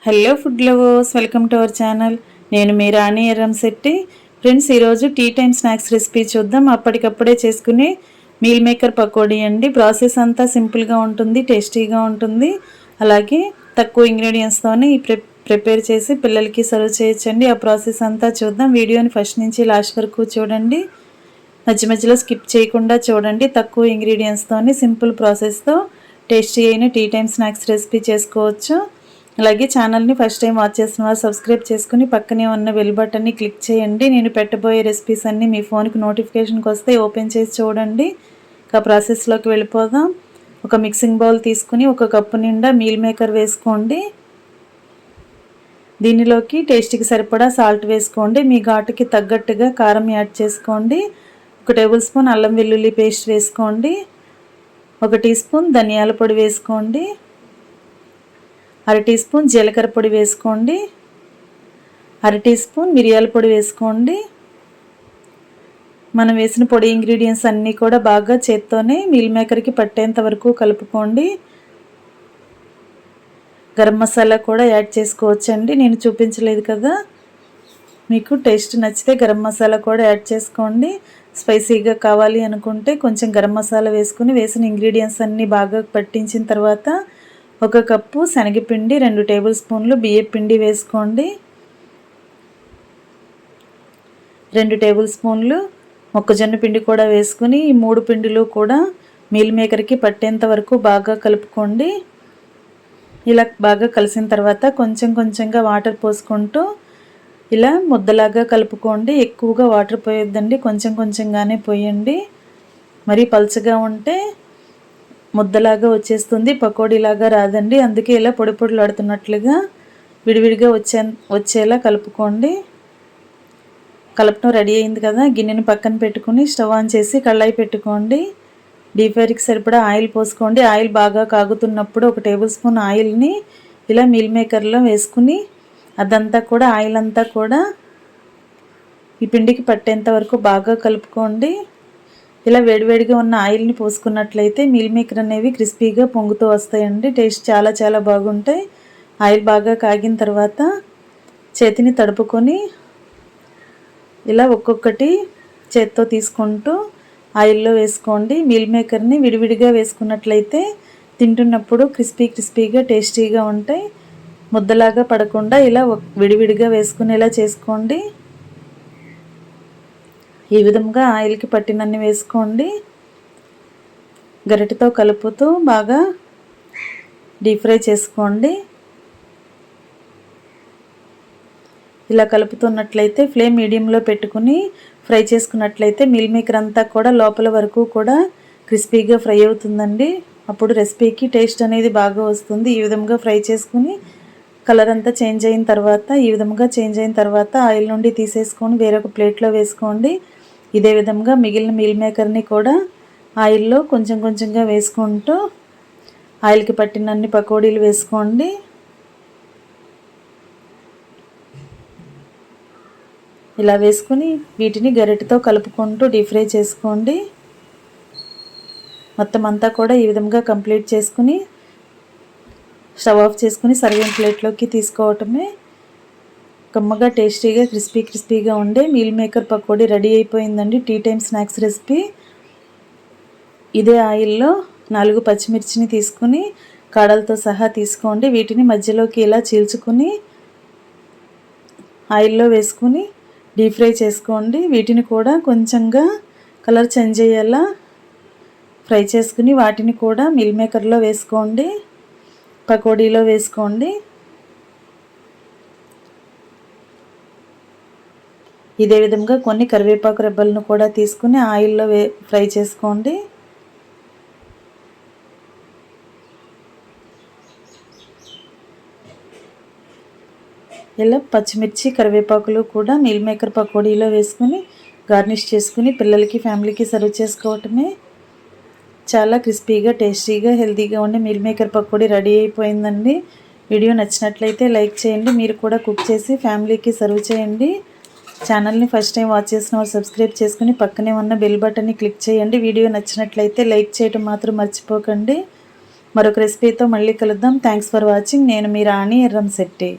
Hello food lovers, welcome to our channel. నేను మీ రాణి Erramsetti. Friends, ఈరోజు tea time snacks recipe చూద్దాం. అప్పటికప్పుడే చేసుకునే మీల్ మేకర్ పకోడీ అండి. ప్రాసెస్ అంతా సింపుల్గా ఉంటుంది, టేస్టీగా ఉంటుంది. అలాగే తక్కువ ఇంగ్రీడియంట్స్తోనే ప్రిపేర్ చేసి పిల్లలకి సర్వ్ చేయొచ్చండి. ఆ ప్రాసెస్ అంతా చూద్దాం. వీడియోని ఫస్ట్ నుంచి లాస్ట్ వరకు చూడండి. మధ్య మధ్యలో స్కిప్ చేయకుండా చూడండి. తక్కువ ఇంగ్రీడియంట్స్తోని సింపుల్ ప్రాసెస్తో టేస్టీ అయిన టీ టైమ్ స్నాక్స్ రెసిపీ చేసుకోవచ్చు. అలాగే ఛానల్ని ఫస్ట్ టైం వాచ్ చేసిన వారు సబ్స్క్రైబ్ చేసుకుని పక్కనే ఉన్న బెల్ బటన్ని క్లిక్ చేయండి. నేను పెట్టబోయే రెసిపీస్ అన్నీ మీ ఫోన్కి నోటిఫికేషన్కి వస్తే ఓపెన్ చేసి చూడండి. ఇక ప్రాసెస్లోకి వెళ్ళిపోదాం. ఒక మిక్సింగ్ బౌల్ తీసుకుని ఒక కప్పు నిండా మీల్ మేకర్ వేసుకోండి. దీనిలోకి టేస్ట్కి సరిపడా సాల్ట్ వేసుకోండి. మీ ఘాటుకి తగ్గట్టుగా కారం యాడ్ చేసుకోండి. 1 టేబుల్ స్పూన్ అల్లం వెల్లుల్లి పేస్ట్ వేసుకోండి. 1 టీ స్పూన్ ధనియాల పొడి వేసుకోండి. 1/2 టీ స్పూన్ జీలకర్ర పొడి వేసుకోండి. 1/2 టీ స్పూన్ మిరియాల పొడి వేసుకోండి. మనం వేసిన పొడి ఇంగ్రీడియంట్స్ అన్నీ కూడా బాగా చేత్తోనే మీల్ మేకర్కి పట్టేంత వరకు కలుపుకోండి. గరం మసాలా కూడా యాడ్ చేసుకోవచ్చండి. నేను చూపించలేదు కదా. మీకు టేస్ట్ నచ్చితే గరం మసాలా కూడా యాడ్ చేసుకోండి. స్పైసీగా కావాలి అనుకుంటే కొంచెం గరం మసాలా వేసుకుని వేసిన ఇంగ్రీడియంట్స్ అన్నీ బాగా పట్టించిన తర్వాత 1 కప్పు శనగపిండి, 2 టేబుల్ స్పూన్లు బియ్యం పిండి వేసుకోండి. 2 టేబుల్ స్పూన్లు మొక్కజొన్న పిండి కూడా వేసుకుని ఈ 3 పిండిలు కూడా మీల్ మేకర్కి పట్టేంత వరకు బాగా కలుపుకోండి. ఇలా బాగా కలిసిన తర్వాత కొంచెం కొంచెంగా వాటర్ పోసుకుంటూ ఇలా ముద్దలాగా కలుపుకోండి. ఎక్కువగా వాటర్ పోయొద్దండి, కొంచెం కొంచెంగానే పోయండి. మరి పల్చగా ఉంటే ముద్దలాగా వచ్చేస్తుంది, పకోడీలాగా రాదండి. అందుకే ఇలా పొడి పొడిలాడుతున్నట్లుగా విడివిడిగా వచ్చేలా కలుపుకోండి. కలపడం రెడీ అయింది కదా. గిన్నెని పక్కన పెట్టుకుని స్టవ్ ఆన్ చేసి కళాయి పెట్టుకోండి. డీప్ ఫ్రైకి సరిపడా ఆయిల్ పోసుకోండి. ఆయిల్ బాగా కాగుతున్నప్పుడు 1 టేబుల్ స్పూన్ ఆయిల్ని ఇలా మీల్ మేకర్లో వేసుకుని అదంతా కూడా ఆయిల్ అంతా కూడా ఈ పిండికి పట్టేంత వరకు బాగా కలుపుకోండి. ఇలా వేడివేడిగా ఉన్న ఆయిల్ని పోసుకున్నట్లయితే మీల్ మేకర్ అనేవి క్రిస్పీగా పొంగుతూ వస్తాయండి. టేస్ట్ చాలా చాలా బాగుంటాయి. ఆయిల్ బాగా కాగిన తర్వాత చేతిని తడుపుకొని ఇలా ఒక్కొక్కటి చేత్తో తీసుకుంటూ ఆయిల్లో వేసుకోండి. మీల్ మేకర్ని విడివిడిగా వేసుకున్నట్లయితే తింటున్నప్పుడు క్రిస్పీగా టేస్టీగా ఉంటాయి. ముద్దలాగా పడకుండా ఇలా విడివిడిగా వేసుకునేలా చేసుకోండి. ఈ విధంగా ఆయిల్కి పట్టినన్ని వేసుకోండి. గరిటెతో కలుపుతూ బాగా డీప్ ఫ్రై చేసుకోండి. ఇలా కలుపుతున్నట్లయితే ఫ్లేమ్ మీడియంలో పెట్టుకుని ఫ్రై చేసుకున్నట్లయితే మీల్ మేకర్ అంతా కూడా లోపల వరకు కూడా క్రిస్పీగా ఫ్రై అవుతుందండి. అప్పుడు రెసిపీకి టేస్ట్ అనేది బాగా వస్తుంది. ఈ విధంగా ఫ్రై చేసుకుని కలర్ అంతా చేంజ్ అయిన తర్వాత ఆయిల్ నుండి తీసేసుకొని వేరొక ప్లేట్లో వేసుకోండి. ఇదే విధంగా మిగిలిన మీల్ మేకర్ని కూడా ఆయిల్లో కొంచెం కొంచెంగా వేసుకుంటూ ఆయిల్కి పట్టినన్ని పకోడీలు వేసుకోండి. ఇలా వేసుకుని వీటిని గరిటెతో కలుపుకుంటూ డీప్ ఫ్రై చేసుకోండి. మొత్తం అంతా కూడా ఈ విధంగా కంప్లీట్ చేసుకుని స్టవ్ ఆఫ్ చేసుకుని సర్వింగ్ ప్లేట్లోకి తీసుకోవటమే. కమ్మగా టేస్టీగా క్రిస్పీగా ఉండే మీల్ మేకర్ పకోడీ రెడీ అయిపోయిందండి. Tea time snacks recipe. ఇదే ఆయిల్లో 4 పచ్చిమిర్చిని తీసుకుని కాడలతో సహా తీసుకోండి. వీటిని మధ్యలోకి ఇలా చీల్చుకుని ఆయిల్లో వేసుకుని డీప్ ఫ్రై చేసుకోండి. వీటిని కూడా కొంచెంగా కలర్ చేంజ్ అయ్యేలా ఫ్రై చేసుకుని వాటిని కూడా మీల్ మేకర్లో వేసుకోండి, పకోడీలో వేసుకోండి. ఇదే విధంగా కొన్ని కరివేపాకు రెబ్బలను కూడా తీసుకుని ఆయిల్లో ఫ్రై చేసుకోండి. ఇలా పచ్చిమిర్చి కరివేపాకులు కూడా మీల్ మేకర్ పకోడీలో వేసుకుని గార్నిష్ చేసుకుని పిల్లలకి ఫ్యామిలీకి సర్వ్ చేసుకోవటమే. చాలా క్రిస్పీగా టేస్టీగా హెల్తీగా ఉండే మీల్ మేకర్ పకోడీ రెడీ అయిపోయిందండి. వీడియో నచ్చినట్లయితే లైక్ చేయండి. మీరు కూడా కుక్ చేసి ఫ్యామిలీకి సర్వ్ చేయండి. ఛానల్ని ఫస్ట్ టైం వాచ్ చేసిన వారు సబ్స్క్రైబ్ చేసుకుని పక్కనే ఉన్న బెల్ బటన్ని క్లిక్ చేయండి. వీడియో నచ్చినట్లయితే లైక్ చేయడం మాత్రం మర్చిపోకండి. మరొక రెసిపీతో మళ్ళీ కలుద్దాం. Thanks for watching. నేను మీ రాణి ఎర్రంశెట్టి.